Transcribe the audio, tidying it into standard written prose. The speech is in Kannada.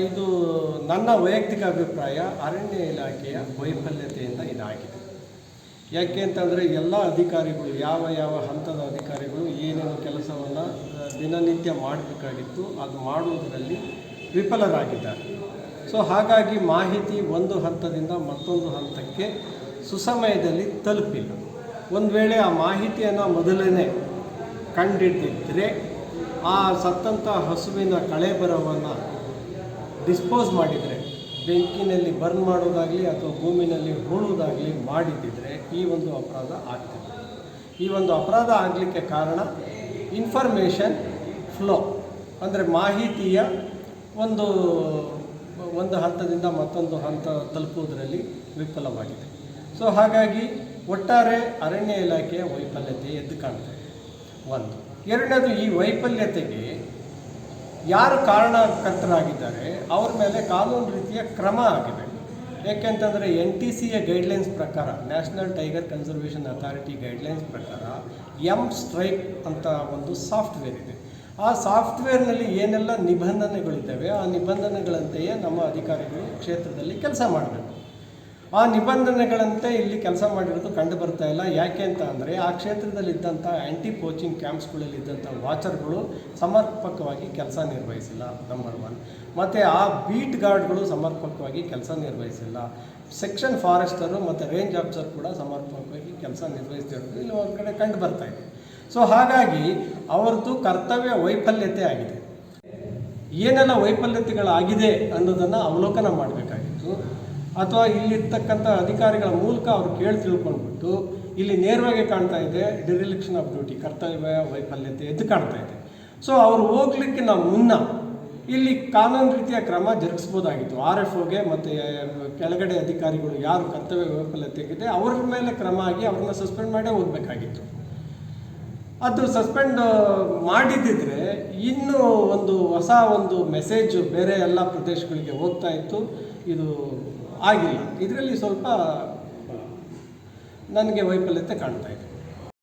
ಇದು ನನ್ನ ವೈಯಕ್ತಿಕ ಅಭಿಪ್ರಾಯ, ಅರಣ್ಯ ಇಲಾಖೆಯ ವೈಫಲ್ಯತೆಯಿಂದ ಇದಾಗಿದೆ. ಯಾಕೆ ಅಂತಂದರೆ ಎಲ್ಲ ಅಧಿಕಾರಿಗಳು ಯಾವ ಯಾವ ಹಂತದ ಅಧಿಕಾರಿಗಳು ಏನೇನು ಕೆಲಸವನ್ನು ದಿನನಿತ್ಯ ಮಾಡಬೇಕಾಗಿತ್ತು ಅದು ಮಾಡುವುದರಲ್ಲಿ ವಿಫಲರಾಗಿದ್ದಾರೆ. ಸೊ ಹಾಗಾಗಿ ಮಾಹಿತಿ ಒಂದು ಹಂತದಿಂದ ಮತ್ತೊಂದು ಹಂತಕ್ಕೆ ಸುಸಮಯದಲ್ಲಿ ತಲುಪಿಲ್ಲ. ಒಂದು ವೇಳೆ ಆ ಮಾಹಿತಿಯನ್ನು ಮೊದಲನೇ ಕಂಡಿದ್ದರೆ ಆ ಸತ್ತಂಥ ಹಸುವಿನ ಕಳೇಬರವನ್ನು ಡಿಸ್ಪೋಸ್ ಮಾಡಿದರೆ, ಬೆಂಕಿನಲ್ಲಿ ಬರ್ನ್ ಮಾಡೋದಾಗಲಿ ಅಥವಾ ಭೂಮಿನಲ್ಲಿ ಹೂಳುವುದಾಗಲಿ ಮಾಡಿದ್ದಿದ್ರೆ ಈ ಒಂದು ಅಪರಾಧ ಆಗ್ತದೆ. ಈ ಒಂದು ಅಪರಾಧ ಆಗಲಿಕ್ಕೆ ಕಾರಣ ಇನ್ಫಾರ್ಮೇಷನ್ ಫ್ಲೋ, ಅಂದರೆ ಮಾಹಿತಿಯ ಒಂದು ಹಂತದಿಂದ ಮತ್ತೊಂದು ಹಂತ ತಲುಪುವುದರಲ್ಲಿ ವಿಫಲವಾಗಿದೆ. ಸೊ ಹಾಗಾಗಿ ಒಟ್ಟಾರೆ ಅರಣ್ಯ ಇಲಾಖೆಯ ವೈಫಲ್ಯತೆ ಎದ್ದು ಕಾಣ್ತದೆ. ಒಂದು. ಎರಡನೇದು, ಈ ವೈಫಲ್ಯತೆಗೆ ಯಾರು ಕಾರಣಕರ್ತರಾಗಿದ್ದಾರೆ ಅವ್ರ ಮೇಲೆ ಕಾನೂನು ರೀತಿಯ ಕ್ರಮ ಆಗಿದೆ. ಏಕೆಂತಂದರೆ NTCA ಗೈಡ್ಲೈನ್ಸ್ ಪ್ರಕಾರ, national tiger conservation authority guidelines ಪ್ರಕಾರ M-Stripe ಅಂತ ಒಂದು ಸಾಫ್ಟ್ವೇರ್ ಇದೆ. ಆ ಸಾಫ್ಟ್ವೇರ್ನಲ್ಲಿ ಏನೆಲ್ಲ ನಿಬಂಧನೆಗಳಿದ್ದಾವೆ ಆ ನಿಬಂಧನೆಗಳಂತೆಯೇ ನಮ್ಮ ಅಧಿಕಾರಿಗಳು ಕ್ಷೇತ್ರದಲ್ಲಿ ಕೆಲಸ ಮಾಡಬೇಕು. ಆ ನಿಬಂಧನೆಗಳಂತೆ ಇಲ್ಲಿ ಕೆಲಸ ಮಾಡಿರೋದು ಕಂಡು ಬರ್ತಾ ಇಲ್ಲ. ಯಾಕೆ ಅಂತ ಅಂದರೆ ಆ ಕ್ಷೇತ್ರದಲ್ಲಿದ್ದಂಥ ಆ್ಯಂಟಿ ಪೋಚಿಂಗ್ ಕ್ಯಾಂಪ್ಸ್ಗಳಲ್ಲಿದ್ದಂಥ ವಾಚರ್ಗಳು ಸಮರ್ಪಕವಾಗಿ ಕೆಲಸ ನಿರ್ವಹಿಸಿಲ್ಲ, ನಂಬರ್ 1. ಮತ್ತು ಆ ಬೀಟ್ ಗಾರ್ಡ್ಗಳು ಸಮರ್ಪಕವಾಗಿ ಕೆಲಸ ನಿರ್ವಹಿಸಿಲ್ಲ. ಸೆಕ್ಷನ್ ಫಾರೆಸ್ಟರು ಮತ್ತು ರೇಂಜ್ ಆಫೀಸರ್ ಕೂಡ ಸಮರ್ಪಕವಾಗಿ ಕೆಲಸ ನಿರ್ವಹಿಸ್ತಿರೋದು ಇಲ್ಲಿ ಒಂದು ಕಡೆ ಕಂಡು ಬರ್ತಾ ಇದೆ. ಸೊ ಹಾಗಾಗಿ ಅವರದ್ದು ಕರ್ತವ್ಯ ವೈಫಲ್ಯತೆ ಆಗಿದೆ. ಏನೆಲ್ಲ ವೈಫಲ್ಯತೆಗಳಾಗಿದೆ ಅನ್ನೋದನ್ನು ಅವಲೋಕನ ಮಾಡಬೇಕಾಗಿತ್ತು, ಅಥವಾ ಇಲ್ಲಿರ್ತಕ್ಕಂಥ ಅಧಿಕಾರಿಗಳ ಮೂಲಕ ಅವರು ತಿಳ್ಕೊಂಡ್ಬಿಟ್ಟು ಇಲ್ಲಿ ನೇರವಾಗಿ ಕಾಣ್ತಾ ಇದೆ ಡಿರಿಲಿಕ್ಷನ್ ಆಫ್ ಡ್ಯೂಟಿ, ಕರ್ತವ್ಯ ವೈಫಲ್ಯತೆ ಎದ್ದು ಕಾಣ್ತಾ ಇದೆ. ಸೊ ಅವರು ಹೋಗ್ಲಿಕ್ಕೆ ನಾವು ಮುನ್ನ ಇಲ್ಲಿ ಕಾನೂನು ರೀತಿಯ ಕ್ರಮ ಜರುಗಿಸ್ಬೋದಾಗಿತ್ತು. RFOಗೆ ಮತ್ತು ಕೆಳಗಡೆ ಅಧಿಕಾರಿಗಳು ಯಾರು ಕರ್ತವ್ಯ ವೈಫಲ್ಯತೆಗಿದೆ ಅವ್ರ ಮೇಲೆ ಕ್ರಮ ಆಗಿ ಅವ್ರನ್ನ ಸಸ್ಪೆಂಡ್ ಮಾಡೇ ಹೋಗಬೇಕಾಗಿತ್ತು. ಅದು ಸಸ್ಪೆಂಡ್ ಮಾಡಿದ್ದಿದ್ರೆ ಇನ್ನೂ ಹೊಸ ಮೆಸೇಜ್ ಬೇರೆ ಎಲ್ಲ ಪ್ರದೇಶಗಳಿಗೆ ಹೋಗ್ತಾ ಇತ್ತು. ಇದು ಆಗಿಲ್ಲ. ಇದರಲ್ಲಿ ಸ್ವಲ್ಪ ನನಗೆ ವೈಫಲ್ಯತೆ ಕಾಣ್ತಾ ಇದೆ.